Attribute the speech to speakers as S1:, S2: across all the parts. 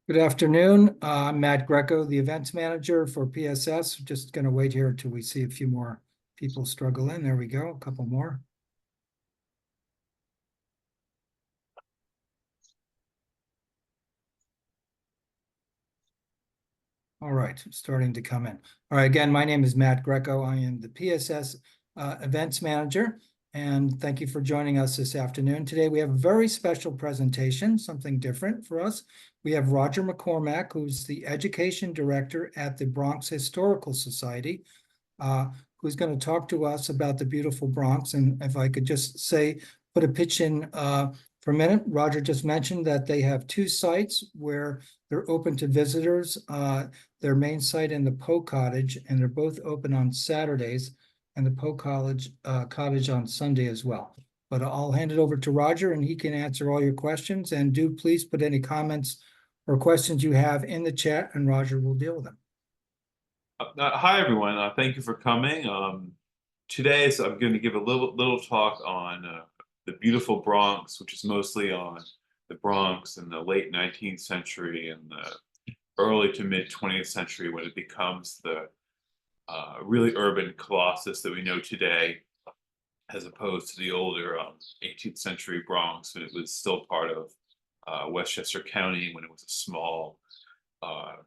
S1: Good afternoon. I'm Matt Greco, the events manager for PSS. Just going to wait here until we see a few more people struggle in. There we go, a couple more. All right, starting to come in. All right, again, my name is Matt Greco. I am the PSS events manager, and thank you for joining us this afternoon. Today, we have a very special presentation, something different for us. We have Roger McCormack, who's the education director at the Bronx Historical Society, who's going to talk to us about the beautiful Bronx. And if I could just say, put a pitch in for a minute. Roger just mentioned that they have two sites where they're open to visitors. Their main site in the Poe Cottage, and they're both open on Saturdays, and the Poe Cottage on Sunday as well. But I'll hand it over to Roger, and he can answer all your questions. And do please put any comments or questions you have in the chat, and Roger will deal with them.
S2: Hi everyone. Thank you for coming. Today, I'm going to give a little talk on the beautiful Bronx, which is mostly on the Bronx in the late 19th century and the early to mid 20th century, when it becomes the really urban colossus that we know today, as opposed to the older 18th century Bronx, when it was still part of Westchester County, when it was a small,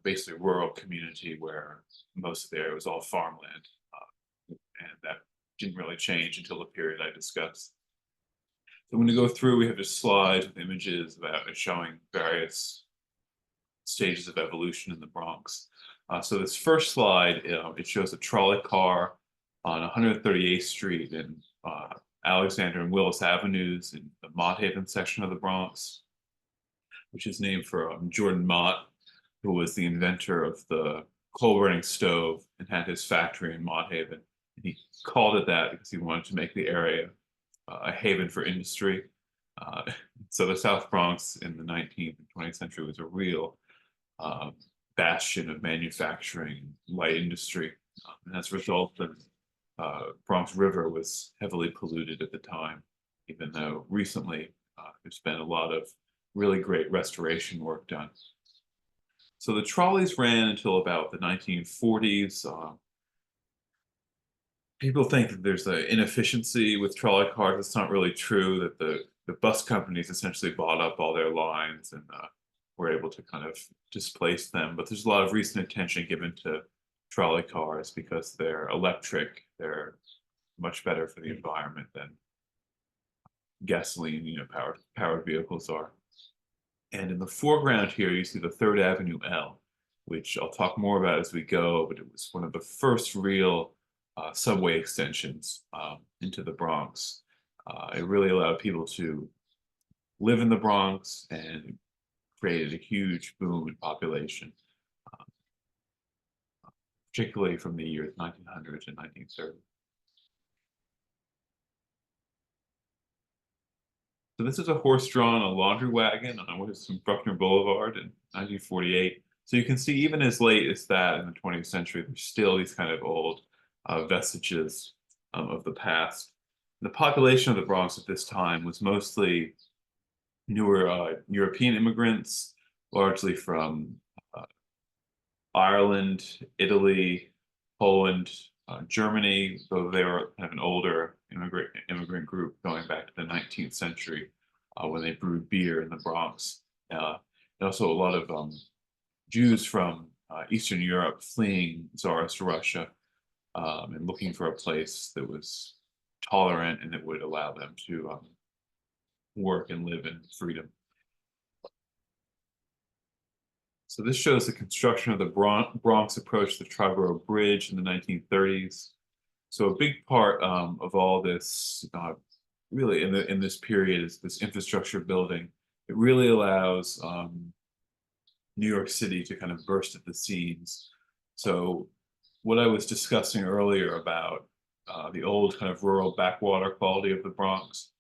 S2: basically rural community where most of the area was all farmland. And that didn't really change until the period I discussed. So I'm going to go through, we have just slides with images about it showing various stages of evolution in the Bronx. So this first slide, it shows a trolley car on 138th Street and Alexander and Willis Avenues in the Mott Haven section of the Bronx, which is named for Jordan Mott, who was the inventor of the coal-burning stove and had his factory in Mott Haven. And he called it that because he wanted to make the area a haven for industry. So the South Bronx in the 19th and 20th century was a real bastion of manufacturing, light industry. And as a result, the Bronx River was heavily polluted at the time, even though recently there's been a lot of really great restoration work done. So the trolleys ran until about the 1940s. People think that there's an inefficiency with trolley cars. It's not really true, that the bus companies essentially bought up all their lines and were able to kind of displace them. But there's a lot of recent attention given to trolley cars because they're electric. They're much better for the environment than gasoline, powered vehicles are. And in the foreground here, you see the 3rd Avenue L, which I'll talk more about as we go, but it was one of the first real subway extensions into the Bronx. It really allowed people to live in the Bronx and created a huge boom in population, particularly from the years 1900 to 1930. So this is a horse-drawn laundry wagon on what is from Bruckner Boulevard in 1948. So you can see even as late as that in the 20th century, there's still these kind of old vestiges of the past. The population of the Bronx at this time was mostly newer European immigrants, largely from Ireland, Italy, Poland, Germany, though they were kind of an older immigrant group going back to the 19th century when they brewed beer in the Bronx. And also a lot of Jews from Eastern Europe fleeing Tsarist Russia and looking for a place that was tolerant and that would allow them to work and live in freedom. So this shows the construction of the Bronx approach to the Triborough Bridge in the 1930s. So a big part of all this, really in this period, is this infrastructure building. It really allows New York City to kind of burst at the seams. So what I was discussing earlier about the old kind of rural backwater quality of the Bronx.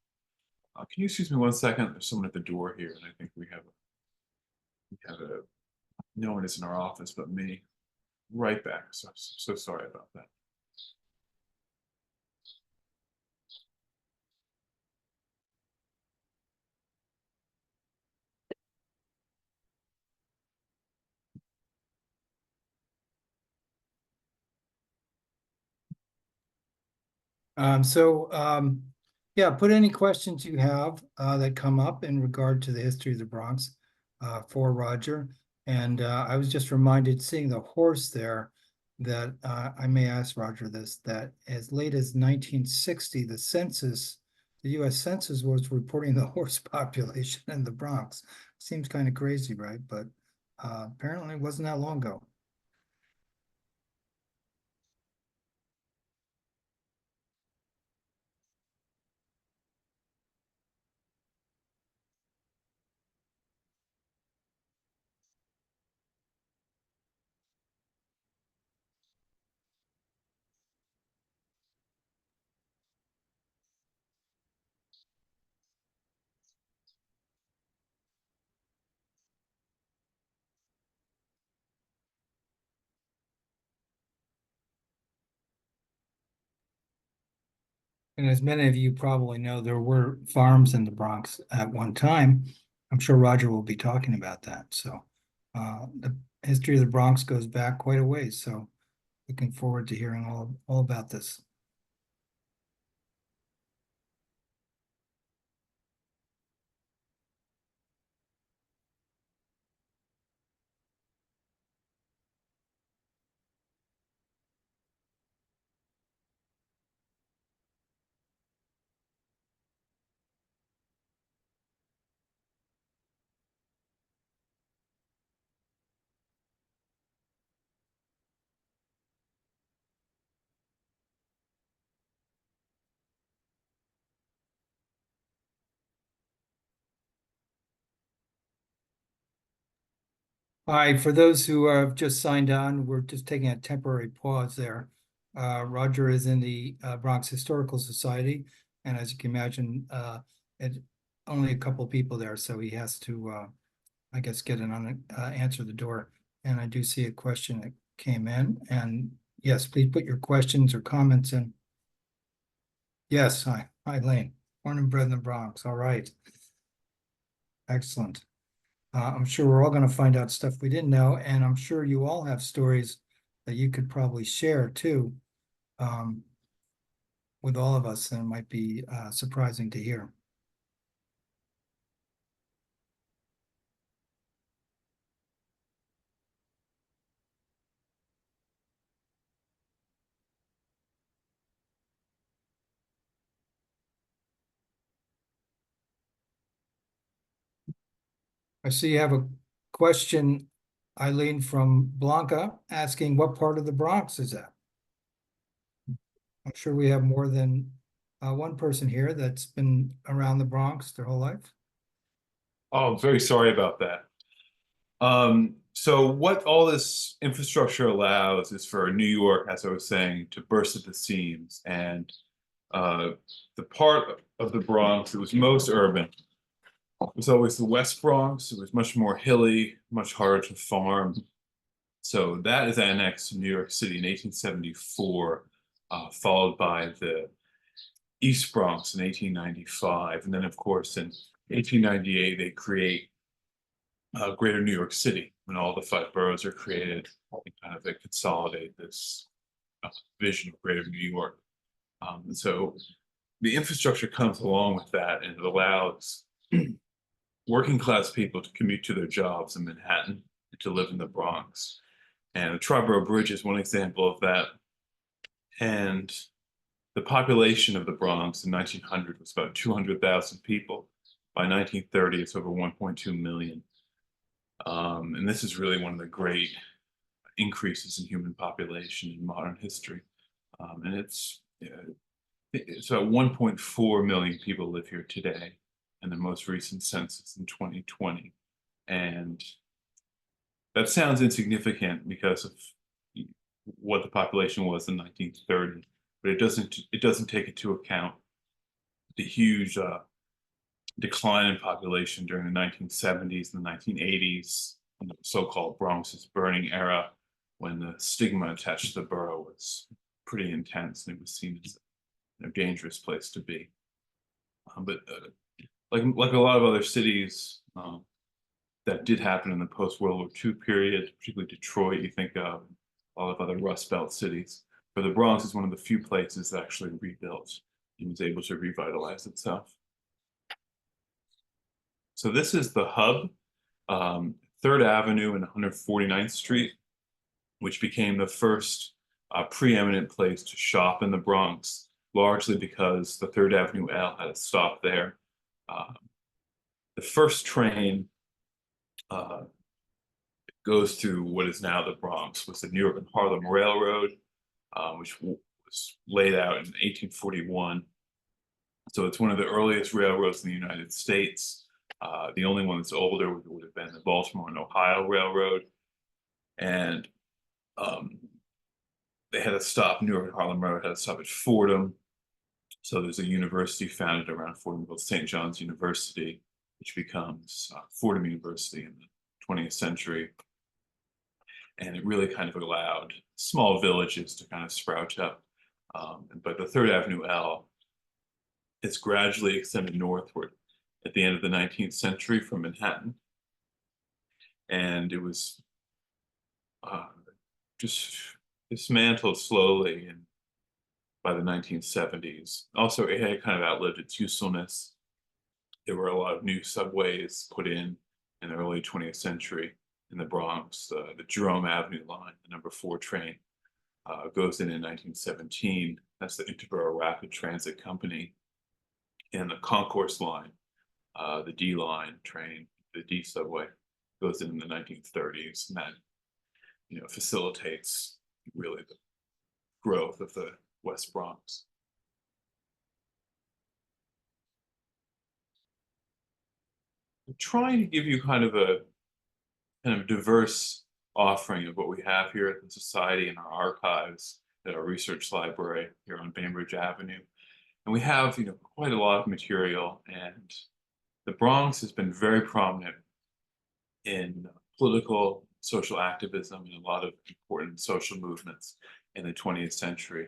S2: Can you excuse me one second? There's someone at the door here, and I think we have no one is in our office but me. Right back. So sorry about that.
S1: Yeah, put any questions you have that come up in regard to the history of the Bronx for Roger. And I was just reminded, seeing the horse there, that I may ask Roger this, that as late as 1960, the US Census was reporting the horse population in the Bronx. Seems kind of crazy, right? But apparently it wasn't that long ago. And as many of you probably know, there were farms in the Bronx at one time. I'm sure Roger will be talking about that. So the history of the Bronx goes back quite a ways. So looking forward to hearing all about this. Hi, for those who have just signed on, we're just taking a temporary pause there. Roger is in the Bronx Historical Society, and as you can imagine, only a couple people there, so he has to, I guess, get an answer the door. And I do see a question that came in, and yes, please put your questions or comments in. Yes, hi, Lane. Born and bred in the Bronx. All right, excellent. I'm sure we're all going to find out stuff we didn't know, and I'm sure you all have stories that you could probably share too, um, with all of us, and it might be surprising to hear. I see you have a question, Eileen, from Blanca, asking what part of the Bronx is that? I'm sure we have more than one person here that's been around the Bronx their whole life.
S2: Oh, I'm very sorry about that. So what all this infrastructure allows is for New York, as I was saying, to burst at the seams. And uh, the part of the Bronx that was most urban was always the West Bronx. It was much more hilly, much harder to farm. So that is annexed to New York City in 1874, followed by the East Bronx in 1895. And then, of course, in 1898, they create Greater New York City when all the five boroughs are created. And kind of they consolidate this vision of Greater New York. And so the infrastructure comes along with that, and it allows working class people to commute to their jobs in Manhattan and to live in the Bronx. And the Triborough Bridge is one example of that. And the population of the Bronx in 1900 was about 200,000 people. By 1930, it's over 1.2 million. And this is really one of the great increases in human population in modern history. And it's about 1.4 million people live here today in the most recent census in 2020. And that sounds insignificant because of what the population was in 1930, but it doesn't take into account the huge decline in population during the 1970s and the 1980s, in the so-called Bronx's burning era, when the stigma attached to the borough was pretty intense and it was seen as a dangerous place to be. But like a lot of other cities that did happen in the post-World War II period, particularly Detroit, you think of a lot of other Rust Belt cities. but the Bronx is one of the few places that actually rebuilt and was able to revitalize itself. So this is the hub, 3rd Avenue and 149th Street, which became the first preeminent place to shop in the Bronx, largely because the 3rd Avenue L had a stop there. The first train goes through what is now the Bronx was the New York and Harlem Railroad, which was laid out in 1841. So it's one of the earliest railroads in the United States. The only one that's older would have been the Baltimore and Ohio Railroad. And they had a stop, New York and Harlem Railroad had a stop at Fordham. So there's a university founded around Fordham called St. John's University, which becomes Fordham University in the 20th century. And it really kind of allowed small villages to kind of sprout up. But the 3rd Avenue L is gradually extended northward at the end of the 19th century from Manhattan. And it was just dismantled slowly by the 1970s. Also, it had kind of outlived its usefulness. There were a lot of new subways put in the early 20th century in the Bronx. The Jerome Avenue line, the number 4 train, goes in 1917. That's the Interborough Rapid Transit Company. And the Concourse line, the D line train, the D subway, goes in the 1930s, and that facilitates really the growth of the West Bronx. I'm trying to give you kind of a diverse offering of what we have here at the Society and our archives at our research library here on Bainbridge Avenue. And we have, quite a lot of material, and the Bronx has been very prominent in political, social activism and a lot of important social movements in the 20th century.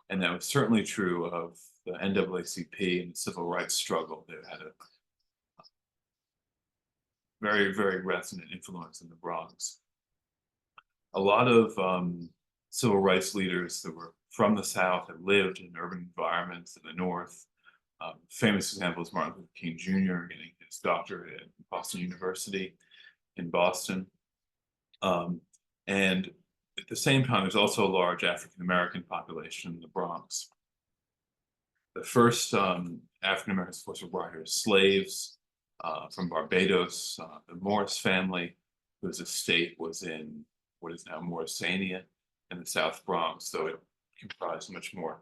S2: And that was certainly true of the NAACP and the civil rights struggle. They had a very, very resonant influence in the Bronx. A lot of civil rights leaders that were from the South and lived in urban environments in the North. Famous example is Martin Luther King Jr. getting his doctorate at Boston University in Boston. And at the same time, there's also a large African-American population in the Bronx. The first African-Americans, of course, were brought here as slaves from Barbados. The Morris family, whose estate was in what is now Morrisania in the South Bronx, though it comprised much more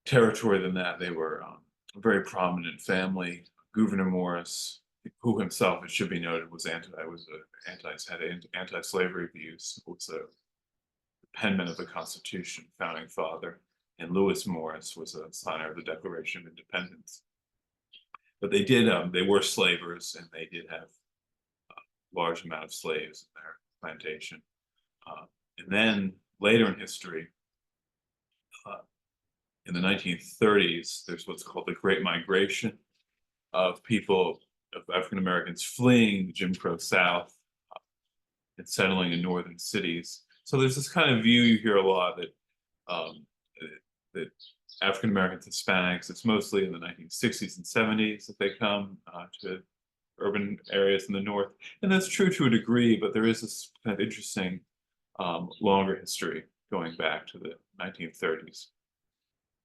S2: territory than that. They were a very prominent family. Gouverneur Morris, who himself, it should be noted, had anti-slavery views, was the penman of the Constitution, founding father, and Lewis Morris was a signer of the Declaration of Independence. But they were slavers, and they did have a large amount of slaves in their plantation. And then later in history, in the 1930s, there's what's called the Great Migration of African Americans fleeing the Jim Crow South and settling in northern cities. So there's this kind of view you hear a lot that African Americans, Hispanics, it's mostly in the 1960s and 70s that they come to urban areas in the North. And that's true to a degree, but there is this kind of interesting longer history going back to the 1930s.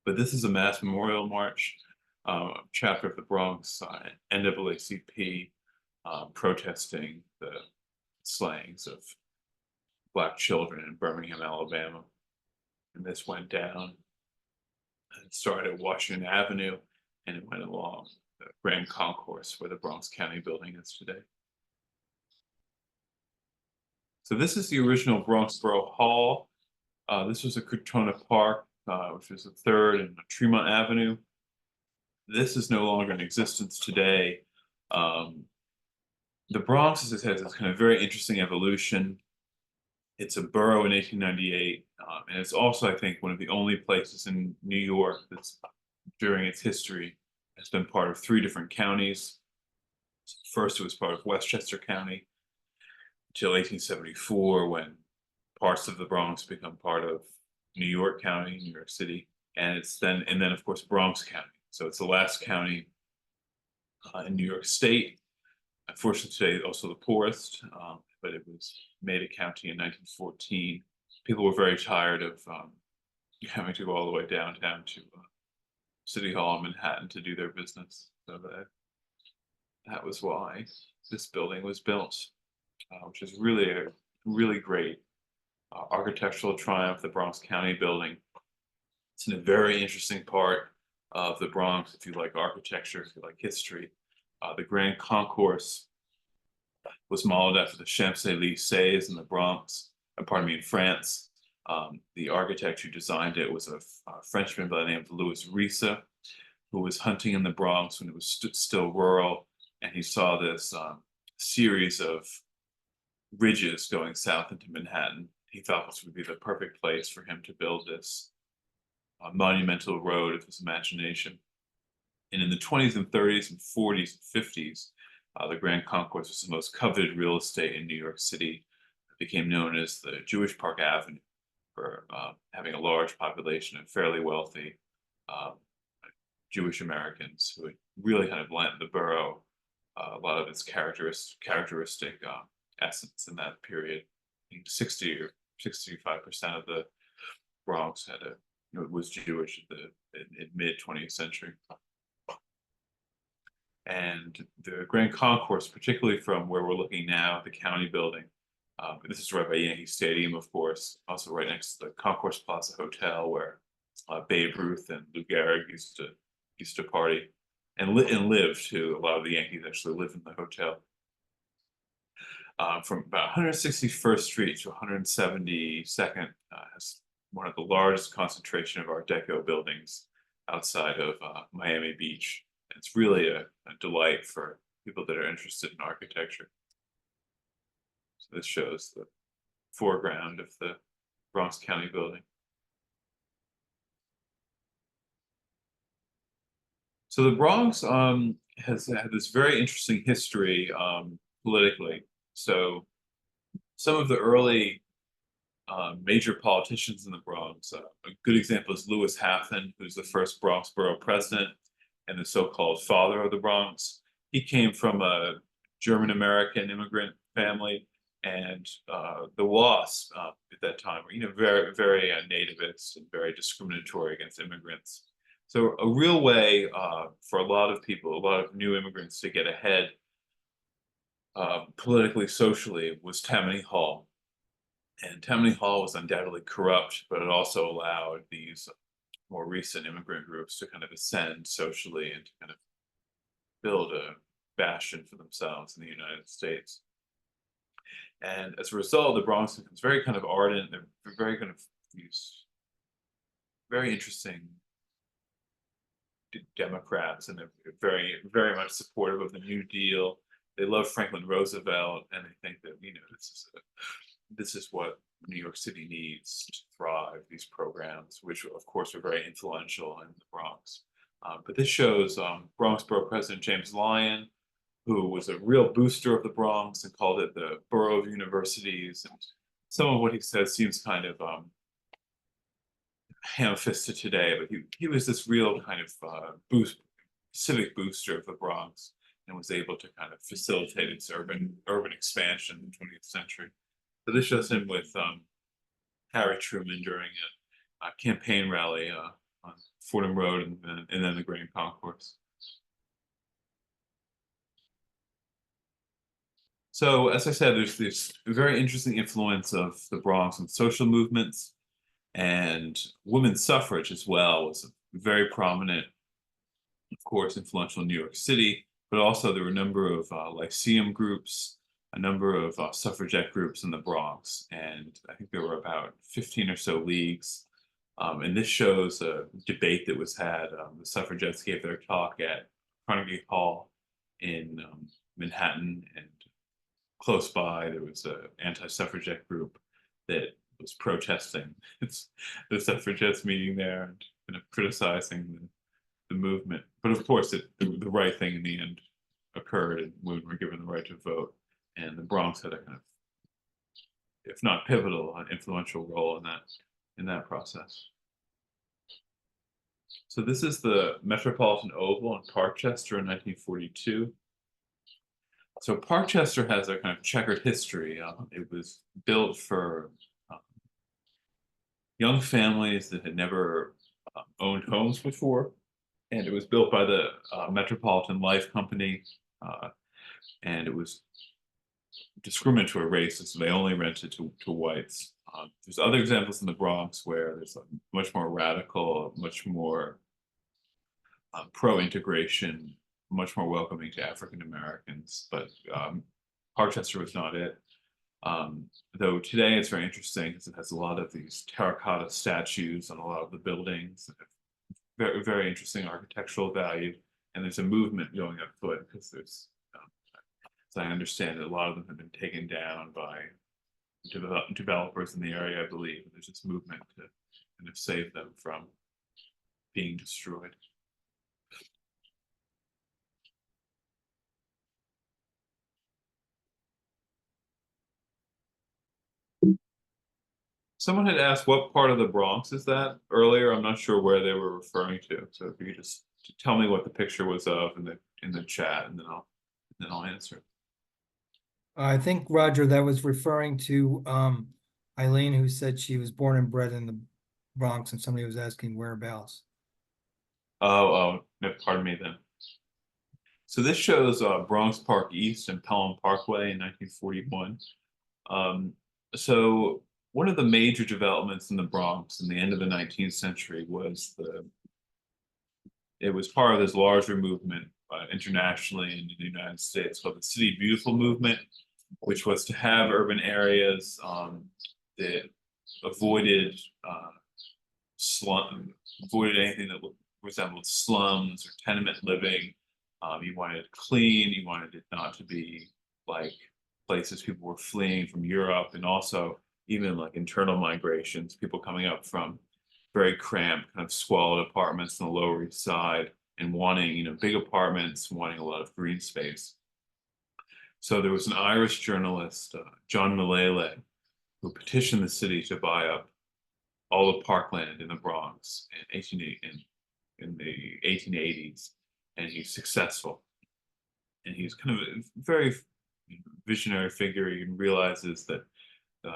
S2: But this is a mass memorial march, chapter of the Bronx, NAACP, protesting the slayings of Black children in Birmingham, Alabama. And this went down and started at Washington Avenue, and it went along the Grand Concourse where the Bronx County building is today. So this is the original Bronxboro Hall. This was a Crotona Park, which was the 3rd and Tremont Avenue. This is no longer in existence today. The Bronx has had this kind of very interesting evolution. It's a borough in 1898, and it's also, I think, one of the only places in New York that's, during its history, has been part of 3 different counties. First, it was part of Westchester County until 1874, when parts of the Bronx become part of New York County, New York City, and then of course Bronx County. So it's the last county in New York State. Unfortunately, today also the poorest, but it was made a county in 1914. People were very tired of having to go all the way downtown to City Hall in Manhattan to do their business. So that was why this building was built, which is really a really great architectural triumph, the Bronx County building. It's in a very interesting part of the Bronx if you like architecture, if you like history. The Grand Concourse was modeled after the Champs-Élysées in the Bronx, pardon me, in France. The architect who designed it was a Frenchman by the name of Louis Rissa, who was hunting in the Bronx when it was still rural, and he saw this series of ridges going south into Manhattan. He thought this would be the perfect place for him to build this monumental road of his imagination. And in the 20s and 30s and 40s and 50s, the Grand Concourse was the most coveted real estate in New York City. It became known as the Jewish Park Avenue for having a large population of fairly wealthy Jewish Americans who had really kind of lent the borough a lot of its characteristic essence in that period. I think 60 or 65% of the Bronx was Jewish in mid 20th century. And the Grand Concourse, particularly from where we're looking now, the county building, this is right by Yankee Stadium, of course, also right next to the Concourse Plaza Hotel, where Babe Ruth and Lou Gehrig used to party and live too. A lot of the Yankees actually live in the hotel. From about 161st Street to 172nd has one of the largest concentration of Art Deco buildings outside of Miami Beach. It's really a delight for people that are interested in architecture. So this shows the foreground of the Bronx County building. So the Bronx has had this very interesting history politically. So some of the early major politicians in the Bronx, a good example is Lewis Hafen, who's the first Bronx borough president and the so-called father of the Bronx. He came from a German-American immigrant family, and the WASP at that time were, very, very nativist and very discriminatory against immigrants. So a real way for a lot of people, a lot of new immigrants to get ahead politically, socially, was Tammany Hall. And Tammany Hall was undoubtedly corrupt, but it also allowed these more recent immigrant groups to kind of ascend socially and to kind of build a bastion for themselves in the United States. And as a result, the Bronx becomes very kind of ardent. They're very kind of these very interesting Democrats, and they're very, very much supportive of the New Deal. They love Franklin Roosevelt, and they think that this is what New York City needs to thrive. These programs, which of course are very influential in the Bronx. But this shows Bronx Borough President James Lyon, who was a real booster of the Bronx and called it the borough of universities. And some of what he says seems kind of ham-fisted today, but he was this real kind of civic booster of the Bronx, and was able to kind of facilitate its urban expansion in the 20th century. So this shows him with Harry Truman during a campaign rally on Fordham Road and then the Grand Concourse. So as I said, there's this very interesting influence of the Bronx and social movements, and women's suffrage as well was very prominent, of course, influential in New York City, but also there were a number of Lyceum groups, a number of suffragette groups in the Bronx, and I think there were about 15 or so leagues. And this shows a debate that was had. The suffragettes gave their talk at Carnegie Hall in Manhattan, and close by there was an anti-suffragette group that was protesting the suffragettes meeting there and kind of criticizing the movement. But of course, the right thing in the end occurred, and women were given the right to vote. And the Bronx had a kind of, if not pivotal, influential role in that. in that process. So this is the Metropolitan Oval in Parkchester in 1942. So Parkchester has a kind of checkered history. It was built for uh, young families that had never owned homes before, and it was built by the Metropolitan Life Company, uh, and it was discriminatory racist, so they only rented to whites. There's other examples in the Bronx where there's a much more radical, much more pro-integration, much more welcoming to African Americans, but Parkchester was not it. Though today it's very interesting because it has a lot of these terracotta statues on a lot of the buildings, very, very interesting architectural value, and there's a movement going afoot because there's, as I understand it, a lot of them have been taken down by developers in the area, I believe. There's this movement to kind of save them from being destroyed. Someone had asked what part of the Bronx is that earlier. I'm not sure where they were referring to. So if you could just tell me what the picture was of in the chat, and then I'll answer.
S1: I think, Roger, that was referring to Eileen, who said she was born and bred in the Bronx, and somebody was asking whereabouts.
S2: Oh, no, pardon me then. So this shows Bronx Park East and Pelham Parkway in 1941. So one of the major developments in the Bronx in the end of the 19th century was it was part of this larger movement internationally in the United States called the City Beautiful movement, which was to have urban areas that avoided avoided anything that resembled slums or tenement living. You wanted it clean. You wanted it not to be like places people were fleeing from Europe, and also even like internal migrations, people coming up from very cramped, kind of squalid apartments on the Lower East Side and wanting, big apartments, wanting a lot of green space. So there was an Irish journalist, John Mullally, who petitioned the city to buy up all the parkland in the Bronx in the 1880s, and he's successful. And he's kind of a very visionary figure. He realizes that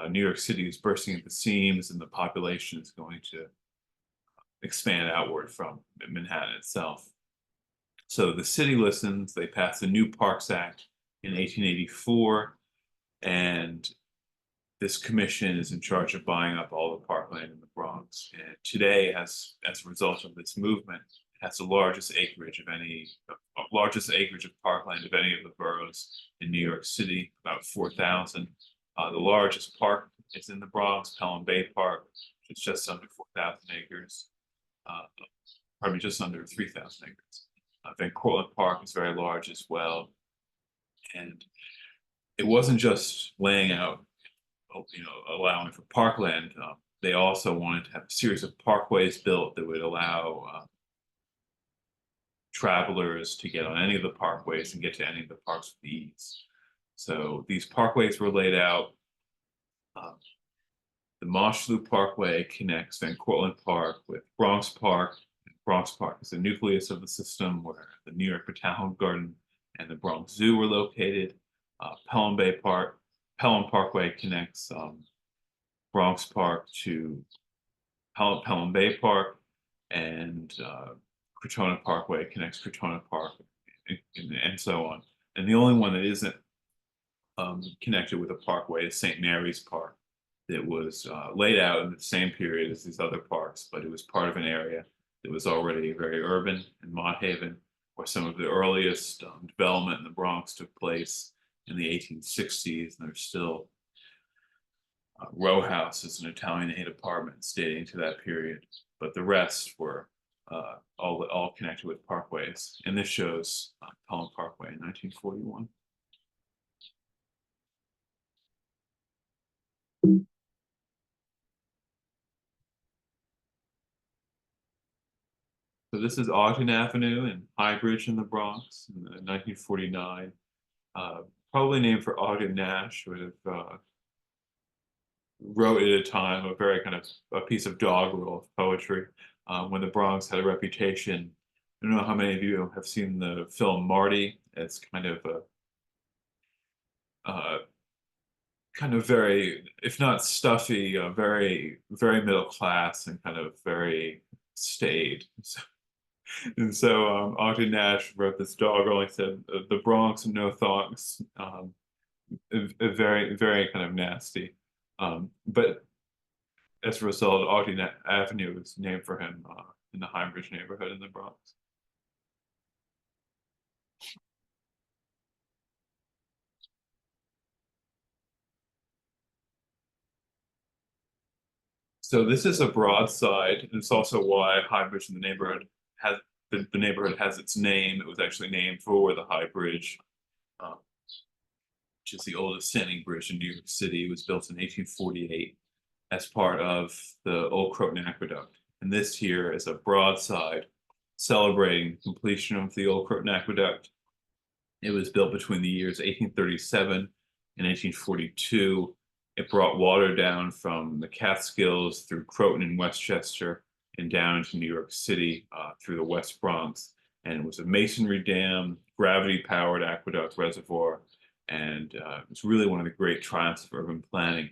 S2: New York City is bursting at the seams, and the population is going to expand outward from Manhattan itself. So the city listens. They pass the New Parks Act in 1884, and this commission is in charge of buying up all the parkland in the Bronx. And today, as a result of this movement, it has the largest acreage of parkland of any of the boroughs in New York City, about 4,000. The largest park is in the Bronx, Pelham Bay Park, which is just under 4,000 acres. Pardon me, just under 3,000 acres. Van Cortlandt Park is very large as well. And it wasn't just laying out, allowing for parkland. They also wanted to have a series of parkways built that would allow travelers to get on any of the parkways and get to any of the parks with ease. So these parkways were laid out. The Mosholu Parkway connects Van Cortlandt Park with Bronx Park. Bronx Park is the nucleus of the system where the New York Botanical Garden and the Bronx Zoo were located. Pelham Parkway connects Bronx Park to Pelham Bay Park, and Crotona Parkway connects Crotona Park, and so on. And the only one that isn't connected with a parkway is St. Mary's Park, that was laid out in the same period as these other parks, but it was part of an area that was already very urban in Mott Haven, where some of the earliest development in the Bronx took place in the 1860s, and there's still row houses and Italianate apartments dating to that period. But the rest were all connected with parkways, and this shows Pelham Parkway in 1941. So this is Ogden Avenue in High Bridge in the Bronx in 1949. Probably named for Ogden Nash, would have wrote at a time a very kind of a piece of doggerel of poetry when the Bronx had a reputation. I don't know how many of you have seen the film Marty. It's uh, kind of very, if not stuffy, very, very middle class and kind of very staid. And so Ogden Nash wrote this doggerel. He said, "The Bronx, no thongs." Very, very kind of nasty. But as a result, Ogden Avenue was named for him in the Highbridge neighborhood in the Bronx. So this is a broadside, and it's also why Highbridge in the neighborhood has the neighborhood has its name. It was actually named for the High Bridge, uh, which is the oldest standing bridge in New York City. It was built in 1848 as part of the Old Croton Aqueduct. And this here is a broadside celebrating completion of the Old Croton Aqueduct. It was built between the years 1837 and 1842. It brought water down from the Catskills through Croton and Westchester and down into New York City through the West Bronx. And it was a masonry dam, gravity-powered aqueduct reservoir, and it was really one of the great triumphs of urban planning.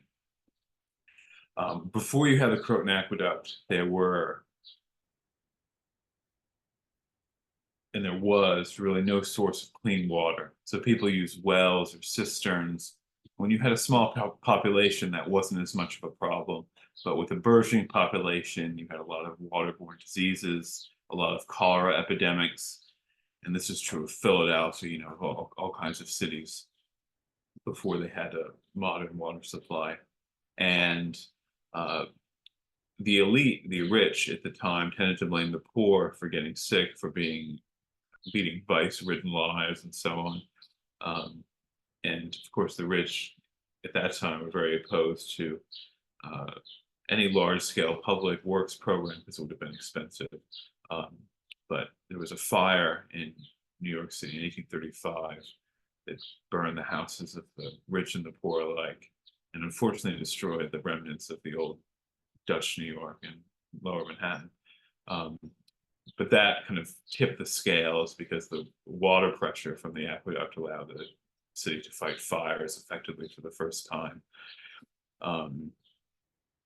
S2: Before you had the Croton Aqueduct, there was really no source of clean water. So people used wells or cisterns. When you had a small population, that wasn't as much of a problem. But with a burgeoning population, you had a lot of waterborne diseases, a lot of cholera epidemics. And this is true of Philadelphia, all kinds of cities before they had a modern water supply. And uh, the elite, the rich at the time, tended to blame the poor for getting sick, for leading vice-ridden lives, and so on. And of course, the rich at that time were very opposed to uh, any large-scale public works program because it would have been expensive. Um, but there was a fire in New York City in 1835 that burned the houses of the rich and the poor alike, and unfortunately destroyed the remnants of the old Dutch New York and Lower Manhattan. Um, but that kind of tipped the scales because the water pressure from the aqueduct allowed the city to fight fires effectively for the first time.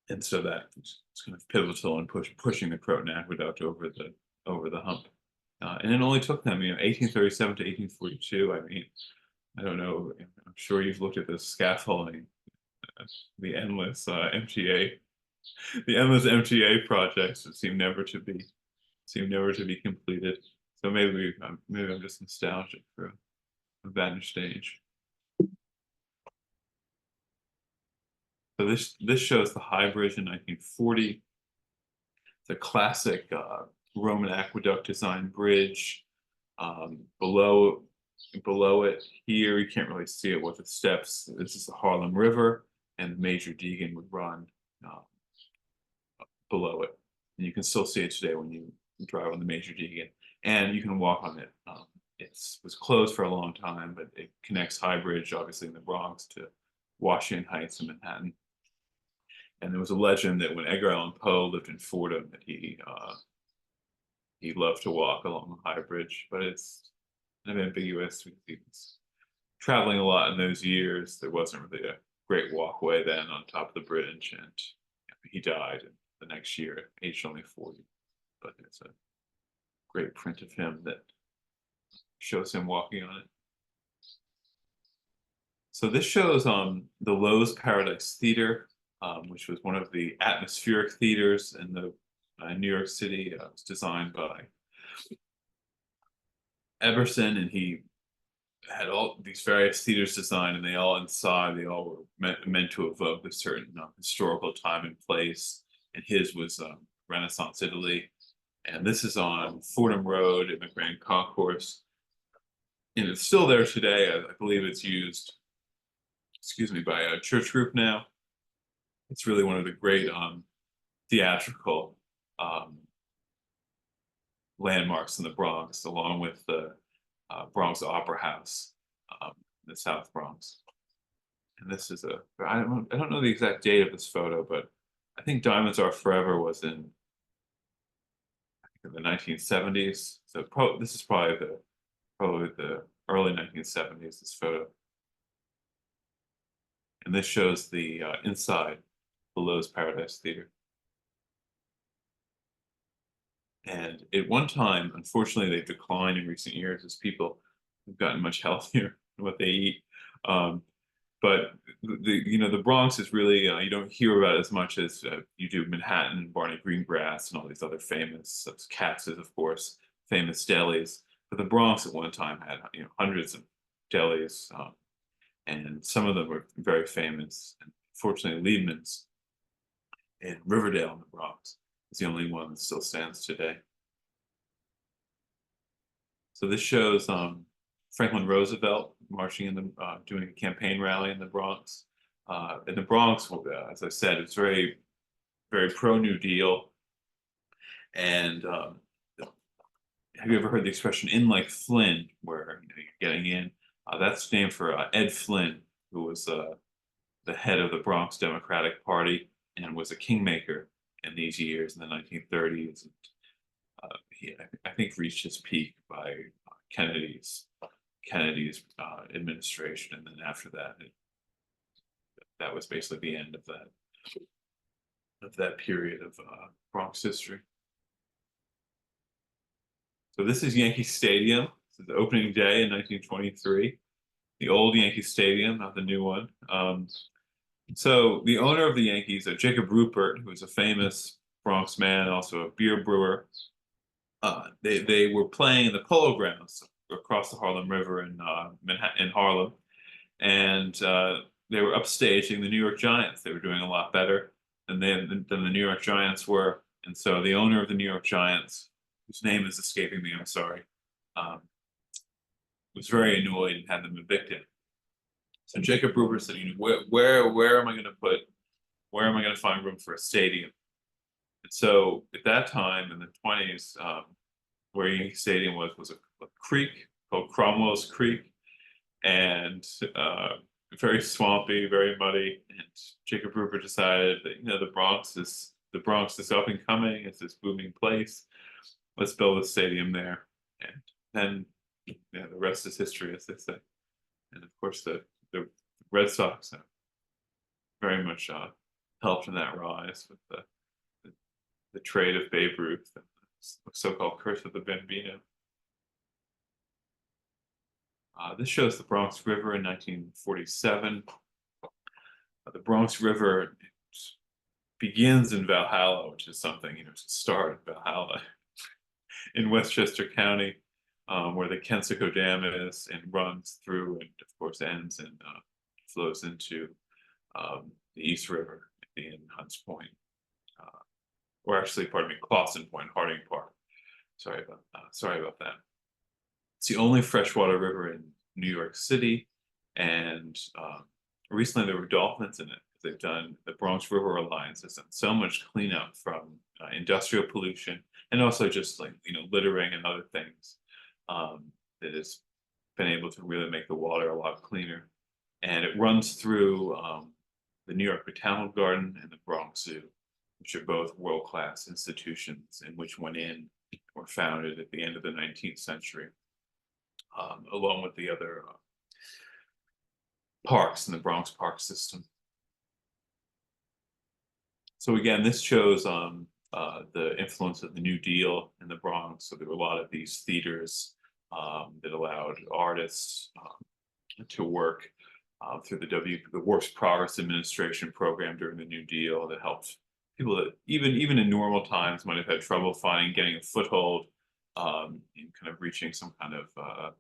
S2: And so that was kind of pivotal in pushing the Croton Aqueduct over the hump. And it only took them, 1837 to 1842. I mean, I don't know. I'm sure you've looked at the scaffolding, the endless the endless MTA projects that seem never to be completed. So maybe I'm just nostalgic for a vanished age. So this shows the High Bridge in 1940. It's a classic Roman aqueduct design bridge. Below it here, you can't really see it with the steps. This is the Harlem River, and the Major Deegan would run uh, below it. And you can still see it today when you drive on the Major Deegan, and you can walk on it. It was closed for a long time, but it connects High Bridge, obviously in the Bronx, to Washington Heights and Manhattan. And there was a legend that when Edgar Allan Poe lived in Fordham, that he loved to walk along the High Bridge, but it's kind of ambiguous. He was traveling a lot in those years. There wasn't really a great walkway then on top of the bridge, and he died the next year, aged only 40. But it's a great print of him that shows him walking on it. So this shows the Loew's Paradise Theater, which was one of the atmospheric theaters in the New York City. It was designed by Eberson, and he had all these various theaters designed, and they all were meant to evoke a certain historical time and place. And his was Renaissance Italy. And this is on Fordham Road in the Grand Concourse. And it's still there today. I believe it's used, by a church group now. It's really one of the great theatrical landmarks in the Bronx, along with the Bronx Opera House, the South Bronx. And this is I don't know the exact date of this photo, but I think Diamonds Are Forever was in the 1970s. So this is probably the early 1970s, this photo. And this shows the inside Below's Paradise Theater. And at one time, unfortunately, they've declined in recent years as people have gotten much healthier in what they eat. Um, but the Bronx is really you don't hear about it as much as you do Manhattan, Barney Greengrass, and all these other famous Katz's, of course, famous delis. But the Bronx at one time had hundreds of delis, and some of them were very famous. And fortunately, Liebman's in Riverdale in the Bronx is the only one that still stands today. So this shows Franklin Roosevelt marching in doing a campaign rally in the Bronx. In the Bronx, as I said, it's very, very pro New Deal. And have you ever heard the expression "in like Flynn," where you're getting in? That's named for Ed Flynn, who was the head of the Bronx Democratic Party and was a kingmaker in these years in the 1930s. And, he, I think, reached his peak by Kennedy's administration, and then after that, that was basically the end of that period of Bronx history. So this is Yankee Stadium. This is the opening day in 1923. The old Yankee Stadium, not the new one. So the owner of the Yankees, Jacob Rupert, who was a famous Bronx man, also a beer brewer, they were playing in the Polo Grounds across the Harlem River in Manhattan, in Harlem, and they were upstaging the New York Giants. They were doing a lot better than the New York Giants were, and so the owner of the New York Giants, whose name is escaping me, I'm sorry, was very annoyed and had them evicted. So Jacob Rupert said, where am I going to find room for a stadium? And so at that time in the 20s, where Yankee Stadium was a creek called Cromwell's Creek, and very swampy, very muddy. And Jacob Rupert decided that the Bronx is up and coming. It's this booming place. Let's build a stadium there. And then the rest is history, as they say. And of course, the Red Sox have very much helped in that rise with the trade of Babe Ruth and the so-called curse of the Bambino. This shows the Bronx River in 1947. The Bronx River begins in Valhalla, which is something, to start in Valhalla in Westchester County, where the Kensico Dam is, and runs through and, of course, ends and flows into the East River in Hunts Point. Or actually, pardon me, Clawson Point, Harding Park. Sorry about that. It's the only freshwater river in New York City, and recently there were dolphins in it. They've done the Bronx River Alliance has done so much cleanup from industrial pollution and also just littering and other things that has been able to really make the water a lot cleaner. And it runs through the New York Botanical Garden and the Bronx Zoo, which are both world-class institutions and which were founded at the end of the 19th century. Along with the other parks in the Bronx Park system. So again, this shows the influence of the New Deal in the Bronx. So there were a lot of these theaters that allowed artists to work through the Works Progress Administration program during the New Deal that helped people that even in normal times might have had trouble getting a foothold in kind of reaching some kind of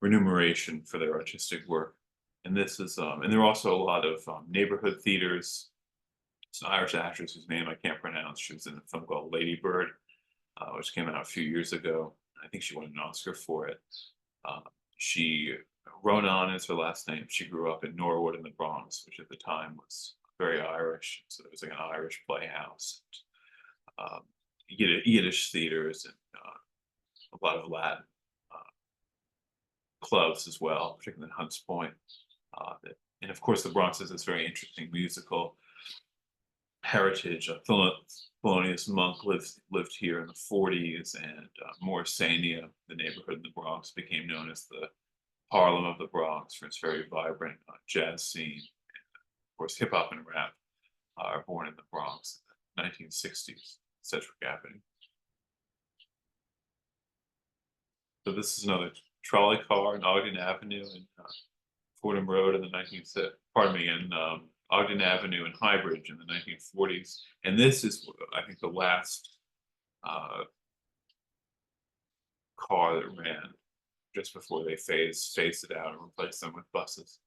S2: remuneration for their artistic work. And this is, and there are also a lot of neighborhood theaters. It's an Irish actress whose name I can't pronounce. She was in a film called Lady Bird, which came out a few years ago. I think she won an Oscar for it. Ronan is her last name. She grew up in Norwood in the Bronx, which at the time was very Irish. So there was like an Irish playhouse, and, Yiddish theaters, and a lot of Latin clubs as well, particularly in Hunts Point, that And of course, the Bronx has this very interesting musical heritage. Thelonious Monk lived here in the 40s, and Morrisania, the neighborhood in the Bronx, became known as the Harlem of the Bronx for its very vibrant jazz scene. Of course, hip hop and rap are born in the Bronx in the 1960s, Sedgwick Avenue. So this is another trolley car in Ogden Avenue and Fordham Road in the 19, Ogden Avenue and Highbridge in the 1940s. And this is, I think, the last car that ran just before they phased it out and replaced them with buses.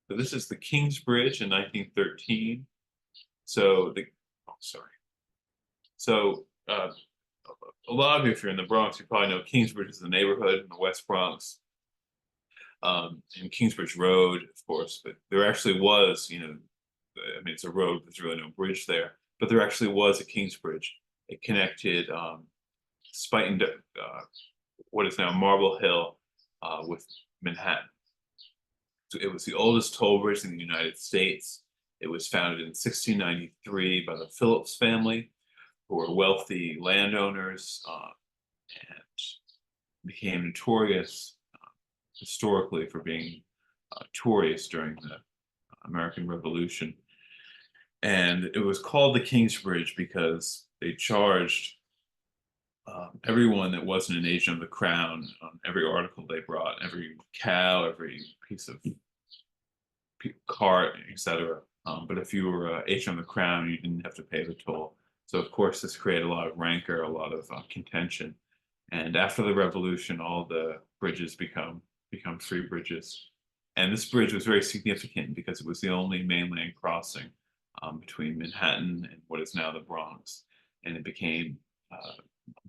S2: So this is the Kings Bridge in 1913. So a lot of you, if you're in the Bronx, you probably know Kingsbridge is the neighborhood in the West Bronx. And Kingsbridge Road, of course, but there actually was, I mean, it's a road, there's really no bridge there, but there actually was a Kingsbridge. It connected Spuyten, what is now Marble Hill, with Manhattan. So it was the oldest toll bridge in the United States. It was founded in 1693 by the Phillips family, who were wealthy landowners, and became notorious historically for being Tories during the American Revolution. And it was called the King's Bridge because they charged everyone that wasn't an agent of the crown on every article they brought, every cow, every piece of cart, etc. But if you were an agent of the crown, you didn't have to pay the toll. So of course, this created a lot of rancor, a lot of contention. And after the revolution, all the bridges become free bridges. And this bridge was very significant because it was the only mainland crossing between Manhattan and what is now the Bronx. And it became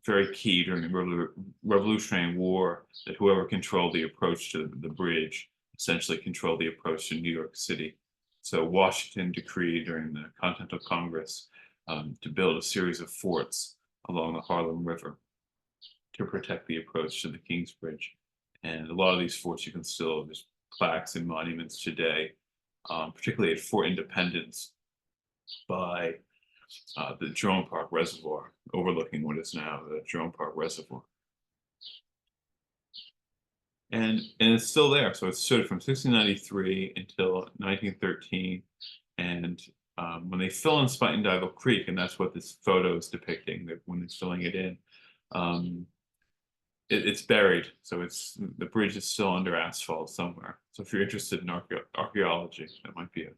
S2: very key during the Revolutionary War that whoever controlled the approach to the bridge essentially controlled the approach to New York City. So Washington decreed during the Continental Congress to build a series of forts along the Harlem River to protect the approach to the King's Bridge. And a lot of these forts you can still, there's plaques and monuments today, particularly at Fort Independence by the Jerome Park Reservoir, overlooking what is now the Jerome Park Reservoir. And it's still there. So it stood from 1693 until 1913. And when they fill in Spuyten Creek, and that's what this photo is depicting, that when they're filling it in, it's buried. So the bridge is still under asphalt somewhere. So if you're interested in archaeology, that might be a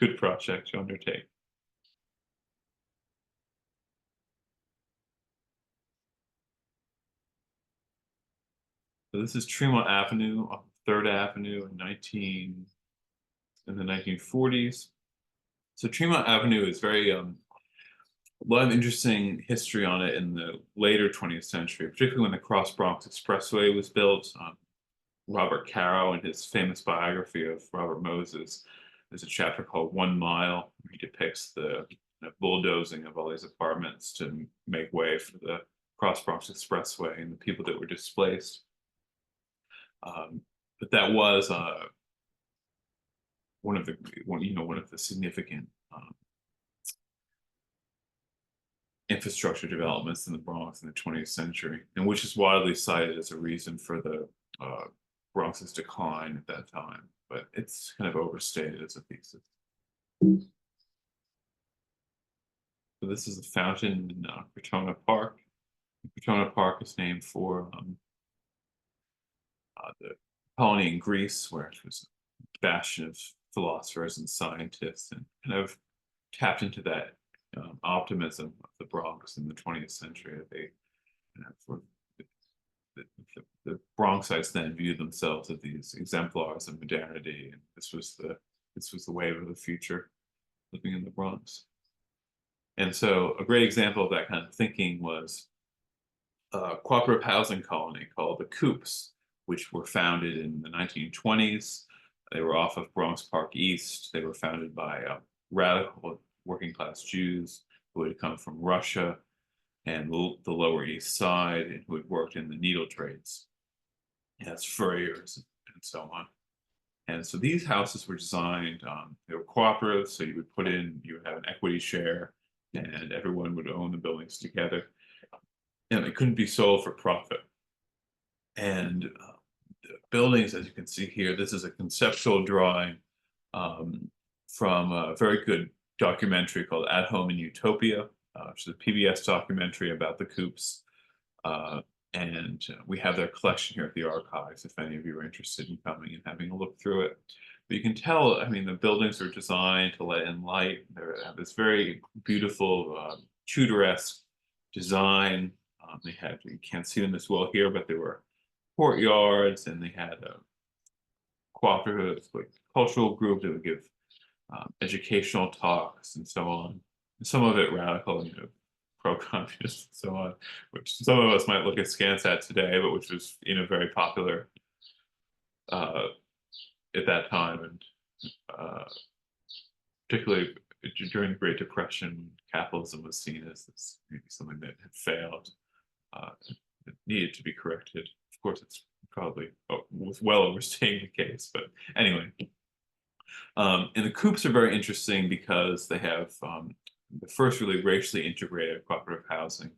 S2: good project to undertake. So this is Tremont Avenue off 3rd Avenue in the 1940s. So Tremont Avenue is very a lot of interesting history on it in the later 20th century, particularly when the Cross Bronx Expressway was built. Robert Caro, in his famous biography of Robert Moses, there's a chapter called 1 Mile, where he depicts the bulldozing of all these apartments to make way for the Cross Bronx Expressway and the people that were displaced. But that was one of the significant infrastructure developments in the Bronx in the 20th century, and which is widely cited as a reason for the Bronx's decline at that time. But it's kind of overstated as a thesis. So this is a fountain in Crotona Park. Crotona Park is named for the colony in Greece, where it was a bastion of philosophers and scientists, and kind of tapped into that optimism of the Bronx in the 20th century. The Bronxites then viewed themselves as these exemplars of modernity, and this was the wave of the future, living in the Bronx. And so a great example of that kind of thinking was a cooperative housing colony called the Coops, which were founded in the 1920s. They were off of Bronx Park East. They were founded by radical working class Jews who had come from Russia and the Lower East Side, and who had worked in the needle trades as furriers and so on. And so these houses were designed, they were cooperative, so you would have an equity share, and everyone would own the buildings together. And they couldn't be sold for profit. And the buildings, as you can see here, this is a conceptual drawing um, from a very good documentary called At Home in Utopia, which is a PBS documentary about the Coops. And we have their collection here at the archives if any of you are interested in coming and having a look through it. But you can tell, I mean, the buildings are designed to let in light. They have this very beautiful Tudor-esque design. You can't see them as well here, but there were courtyards, and they had a cooperative, like, cultural group that would give educational talks and so on. And some of it radical, pro-communist and so on, which some of us might look askance at today, but which was, very popular at that time, and particularly during the Great Depression, capitalism was seen as this maybe something that had failed, that needed to be corrected. Of course, it's probably was well overstating the case, but anyway. And the Coops are very interesting because they have the first really racially integrated cooperative housing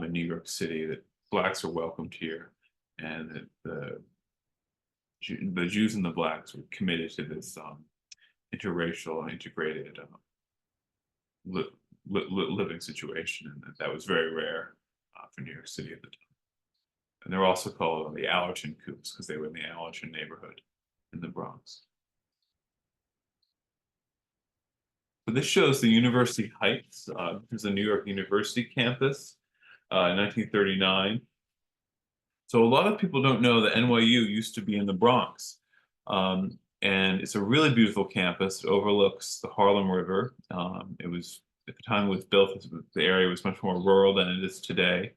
S2: in New York City, that Blacks are welcomed here, and that the Jews and the Blacks were committed to this interracial, integrated living situation, and that was very rare for New York City at the time. And they're also called the Allerton Coops because they were in the Allerton neighborhood in the Bronx. So this shows the University Heights. Here's a New York University campus in 1939. So a lot of people don't know that NYU used to be in the Bronx. And it's a really beautiful campus. It overlooks the Harlem River. It was, at the time it was built, the area was much more rural than it is today.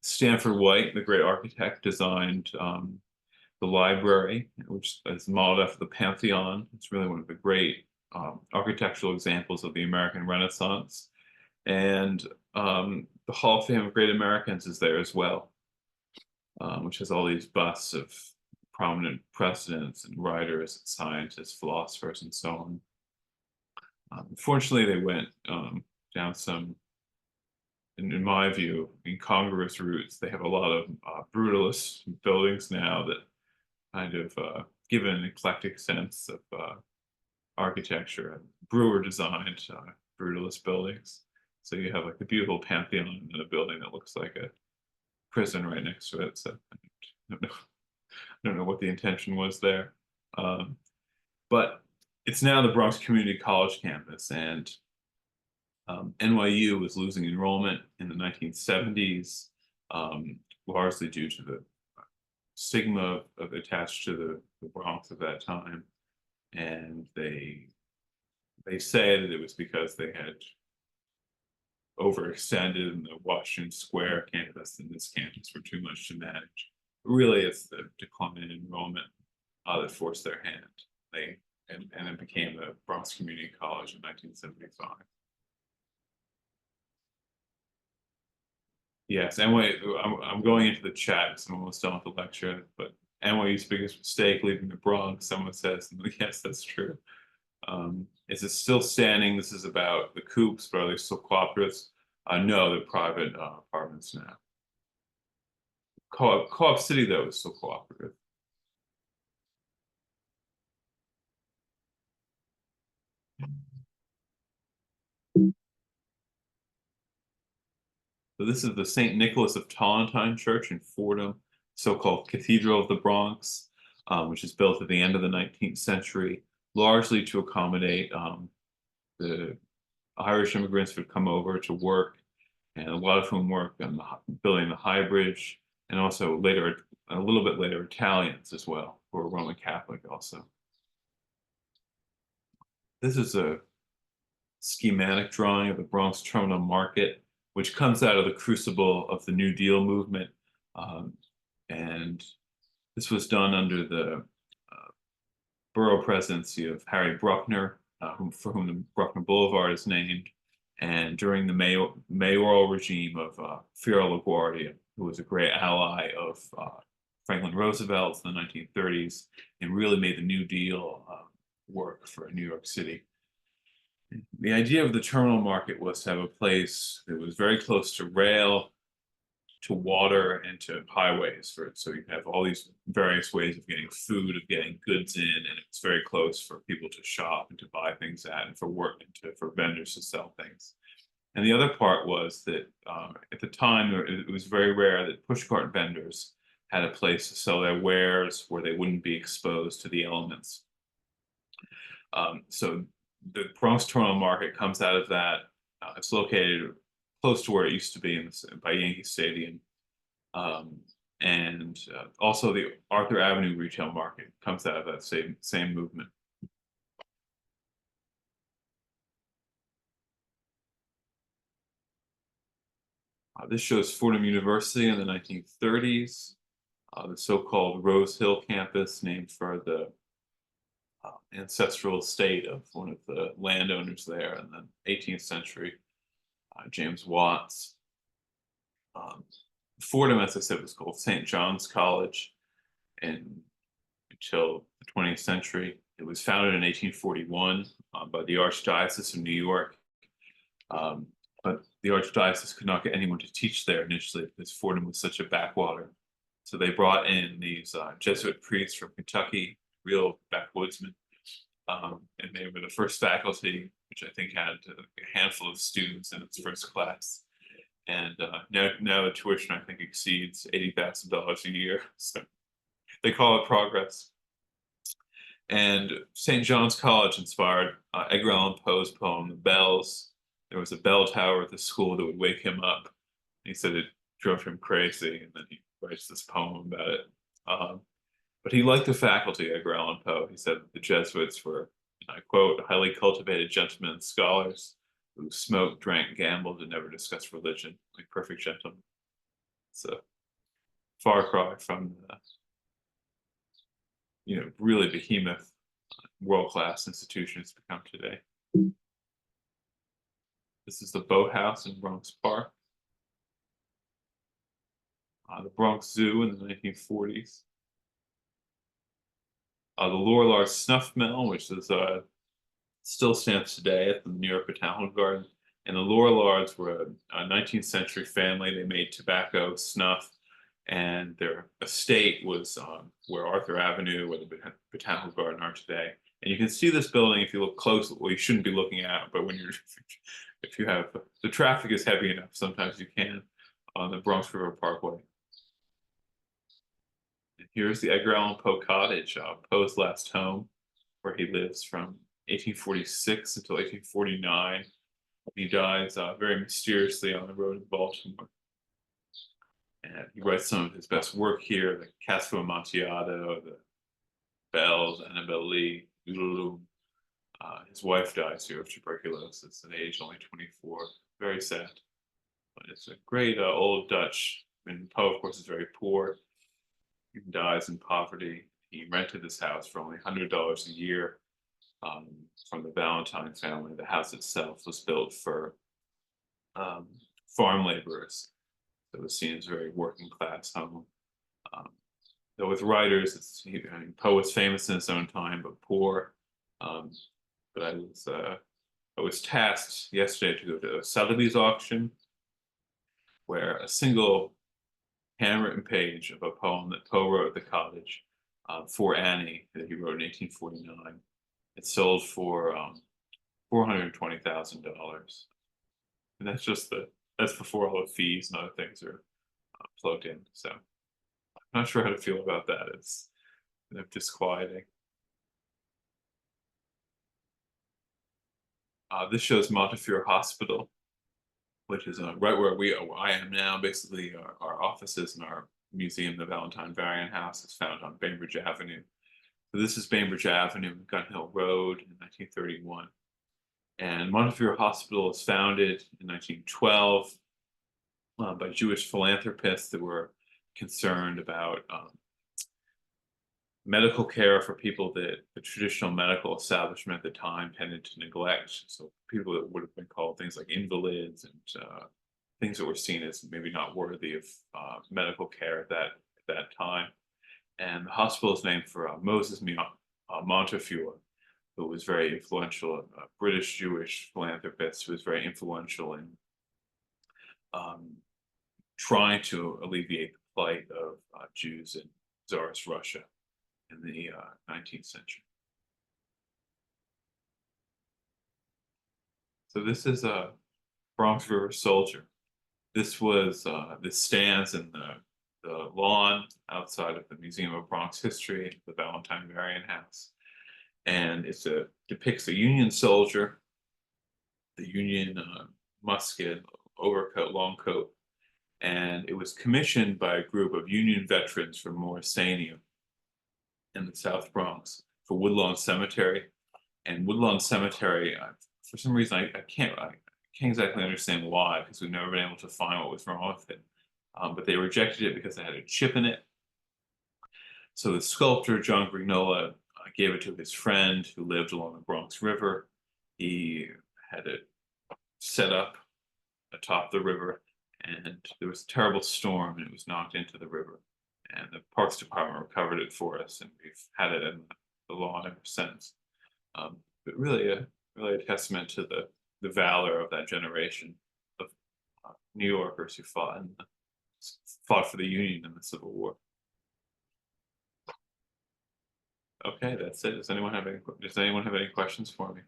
S2: Stanford White, the great architect, designed the library, which is modeled after the Pantheon. It's really one of the great architectural examples of the American Renaissance. And the Hall of Fame of Great Americans is there as well, which has all these busts of prominent presidents and writers, scientists, philosophers, and so on. Unfortunately, they went down some, in my view, incongruous routes. They have a lot of brutalist buildings now that kind of give an eclectic sense of architecture. Brewer designed brutalist buildings. So you have like the beautiful Pantheon and a building that looks like a prison right next to it. So I don't know what the intention was there. But it's now the Bronx Community College campus, and NYU was losing enrollment in the 1970s, largely due to the stigma attached to the Bronx at that time. And they say that it was because they had overextended in the Washington Square campus, and this campus were too much to manage. Really, it's the decline in enrollment that forced their hand. And it became the Bronx Community College in 1975. Yes, anyway, I'm going into the chat because I'm almost done with the lecture, but NYU's biggest mistake leaving the Bronx, someone says, and yes, that's true. Is it still standing? This is about the Coops, but are they still cooperatives? No, they're private apartments now. Co-op City, though, is still cooperative. So this is the St. Nicholas of Tolentine Church in Fordham, so-called Cathedral of the Bronx, which is built at the end of the 19th century, largely to accommodate the Irish immigrants who had come over to work, and a lot of whom worked on building the High Bridge, and also later, a little bit later, Italians as well, who were Roman Catholic also. This is a schematic drawing of the Bronx Terminal Market, which comes out of the crucible of the New Deal movement. And this was done under the borough presidency of Harry Bruckner, for whom the Bruckner Boulevard is named, and during the mayoral regime of Fiora LaGuardia, who was a great ally of Franklin Roosevelt in the 1930s, and really made the New Deal work for New York City. The idea of the terminal market was to have a place that was very close to rail, to water, and to highways. So you have all these various ways of getting food, of getting goods in, and it's very close for people to shop and to buy things at, and for work and for vendors to sell things. And the other part was that at the time it was very rare that pushcart vendors had a place to sell their wares where they wouldn't be exposed to the elements. So the Bronx Terminal Market comes out of that. It's located close to where it used to be by Yankee Stadium. And also the Arthur Avenue Retail Market comes out of that same movement. This shows Fordham University in the 1930s, the so-called Rose Hill campus, named for the ancestral estate of one of the landowners there in the 18th century, James Watts. Fordham, as I said, was called St. John's College until the 20th century. It was founded in 1841 by the Archdiocese of New York. But the Archdiocese could not get anyone to teach there initially because Fordham was such a backwater. So they brought in these Jesuit priests from Kentucky, real backwoodsmen. And they were the first faculty, which I think had a handful of students in its first class. And now the tuition, I think, exceeds $80,000 a year. So they call it progress. And St. John's College inspired Edgar Allan Poe's poem, The Bells. There was a bell tower at the school that would wake him up. He said it drove him crazy, and then he writes this poem about it. But he liked the faculty, Edgar Allan Poe. He said that the Jesuits were, and I quote, highly cultivated gentlemen and scholars who smoked, drank, gambled, and never discussed religion, like perfect gentlemen. It's a far cry from the, really behemoth, world-class institution it's become today. This is the Boathouse in Bronx Park. The Bronx Zoo in the 1940s. The Lorillard Snuff Mill, which is still stands today at the New York Botanical Garden. And the Lorillards were a 19th century family. They made tobacco, snuff, and their estate was where Arthur Avenue, where the Botanical Garden are today. And you can see this building if you look close. Well, you shouldn't be looking at, but if you have, the traffic is heavy enough, sometimes you can, on the Bronx River Parkway. And here's the Edgar Allan Poe Cottage, Poe's last home, where he lives from 1846 until 1849. He dies very mysteriously on the road in Baltimore. And he writes some of his best work here, the Castle Amontillado, the Bells, Annabel Lee, Doodaloo. His wife dies here of tuberculosis at age only 24. Very sad. But it's a great old Dutch. And Poe, of course, is very poor. He dies in poverty. He rented this house for only $100 a year from the Valentine family. The house itself was built for farm laborers. So it was seen as a very working class home. Though with writers, Poe was famous in his own time, but poor. But I was tasked yesterday to go to a Sotheby's auction where a single handwritten page of a poem that Poe wrote at the cottage for Annie that he wrote in 1849. It sold for $420,000, and that's before all the fees and other things are plugged in. So I'm not sure how to feel about that. It's kind of disquieting. This shows Montefiore Hospital, which is right where I am now. Basically, our offices and our museum, the Valentine Varian House, is found on Bainbridge Avenue. So this is Bainbridge Avenue, Gun Hill Road in 1931. And Montefiore Hospital was founded in 1912 by Jewish philanthropists that were concerned about medical care for people that the traditional medical establishment at the time tended to neglect. So people that would have been called things like invalids and things that were seen as maybe not worthy of medical care at that time. and the hospital is named for Moses Montefiore, who was very influential, a British Jewish philanthropist who was very influential in um, trying to alleviate the plight of Jews in Tsarist Russia in the 19th century. So this is a Bronx River Soldier. This stands in the lawn outside of the Museum of Bronx History, the Valentine Marion House, and depicts a Union soldier, the Union musket, overcoat, long coat, and it was commissioned by a group of Union veterans from Morrisania in the South Bronx for Woodlawn Cemetery. And Woodlawn Cemetery, for some reason, I can't exactly understand why, because we've never been able to find what was wrong with it. But they rejected it because it had a chip in it. So the sculptor, John Grignola, gave it to his friend who lived along the Bronx River. He had it set up atop the river, and there was a terrible storm, and it was knocked into the river. And the Parks Department recovered it for us, and we've had it in the lawn ever since. But really a testament to the valor of that generation of New Yorkers who fought for the Union in the Civil War. Okay, that's it. Does anyone have any questions for me?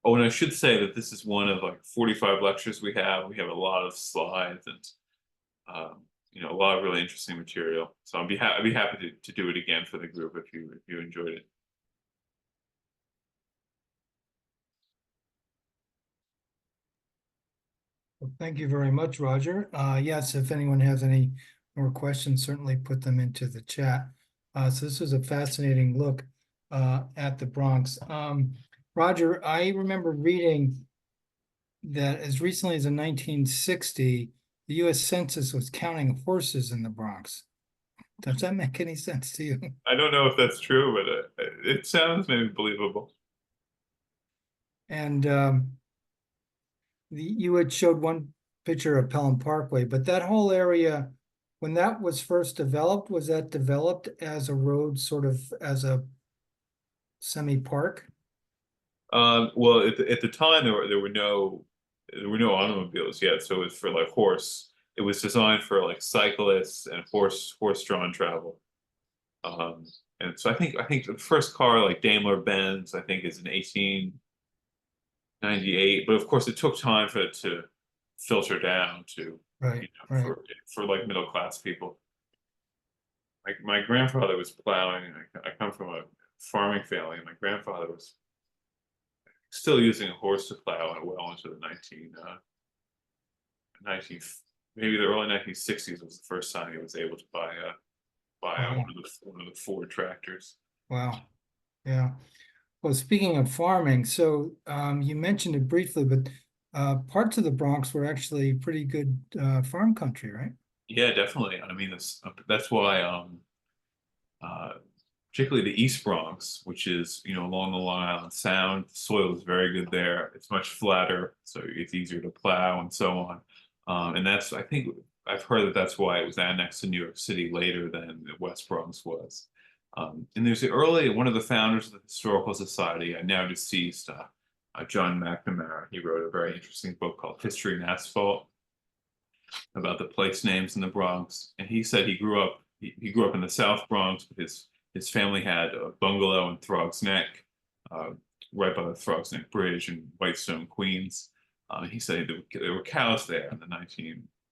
S2: Oh, and I should say that this is one of like 45 lectures we have. We have a lot of slides and a lot of really interesting material. So I'd be happy to do it again for the group if you enjoyed it.
S1: Well, thank you very much, Roger. Yes, if anyone has any more questions, certainly put them into the chat. So this was a fascinating look at the Bronx. Roger, I remember reading that as recently as in 1960, the U.S. Census was counting horses in the Bronx. Does that make any sense to you?
S2: I don't know if that's true, but it sounds maybe believable.
S1: And you had showed one picture of Pelham Parkway, but that whole area, when that was first developed, was that developed as a road, sort of as a semi-park?
S2: Well, at the time there were no automobiles yet, so it was for like horse. It was designed for like cyclists and horse-drawn travel. And so I think the first car, like Daimler Benz, I think is in 1898. But of course, it took time for it to filter down to
S1: Right, right.
S2: for like middle class people. Like my grandfather was plowing. I come from a farming family. And my grandfather was still using a horse to plow well into the 19 maybe the early 1960s was the first time he was able to buy
S1: Wow.
S2: one of the Ford tractors.
S1: Wow. Yeah. Well, speaking of farming, so you mentioned it briefly, but parts of the Bronx were actually pretty good farm country, right?
S2: Yeah, definitely. I mean, that's why particularly the East Bronx, which is along the Long Island Sound, the soil is very good there. It's much flatter, so it's easier to plow and so on. And I think I've heard that that's why it was annexed to New York City later than the West Bronx was. And there's one of the founders of the Historical Society, now deceased, John McNamara. He wrote a very interesting book called History and Asphalt about the place names in the Bronx. And he said he grew up in the South Bronx, but his family had a bungalow in Throgs Neck, right by the Throgs Neck Bridge in Whitestone, Queens. He said there were cows there in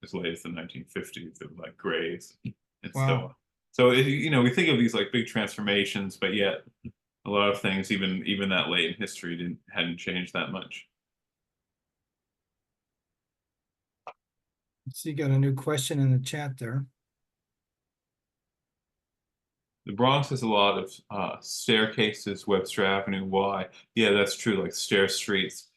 S2: as late as the 1950s. They were like grays and so on.
S1: Wow.
S2: So we think of these like big transformations, but yet a lot of things, even that late in history, hadn't changed that much.
S1: So you got a new question in the chat there.
S2: The Bronx has a lot of staircases, Webster Avenue, Y. Yeah, that's true, like stair streets.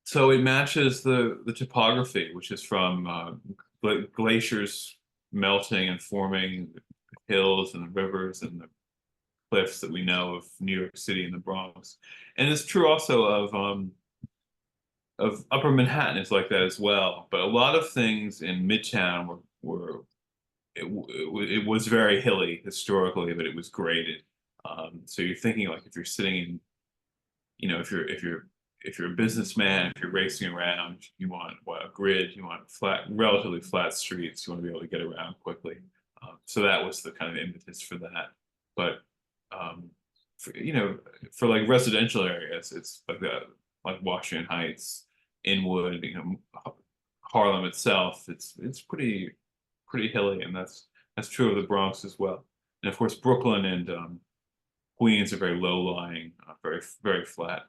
S2: So it matches the topography, which is from glaciers melting and forming the hills and the rivers and the cliffs that we know of New York City and the Bronx. And it's true also of Upper Manhattan is like that as well. But a lot of things in Midtown it was very hilly historically, but it was graded. So you're thinking like if you're sitting in, if you're a businessman, if you're racing around, you want a grid, you want relatively flat streets, you want to be able to get around quickly. So that was the kind of impetus for that. But for, for like residential areas, it's like that, like Washington Heights, Inwood, Harlem itself. It's pretty hilly, and that's true of the Bronx as well. And of course, Brooklyn and Queens are very low lying, very flat.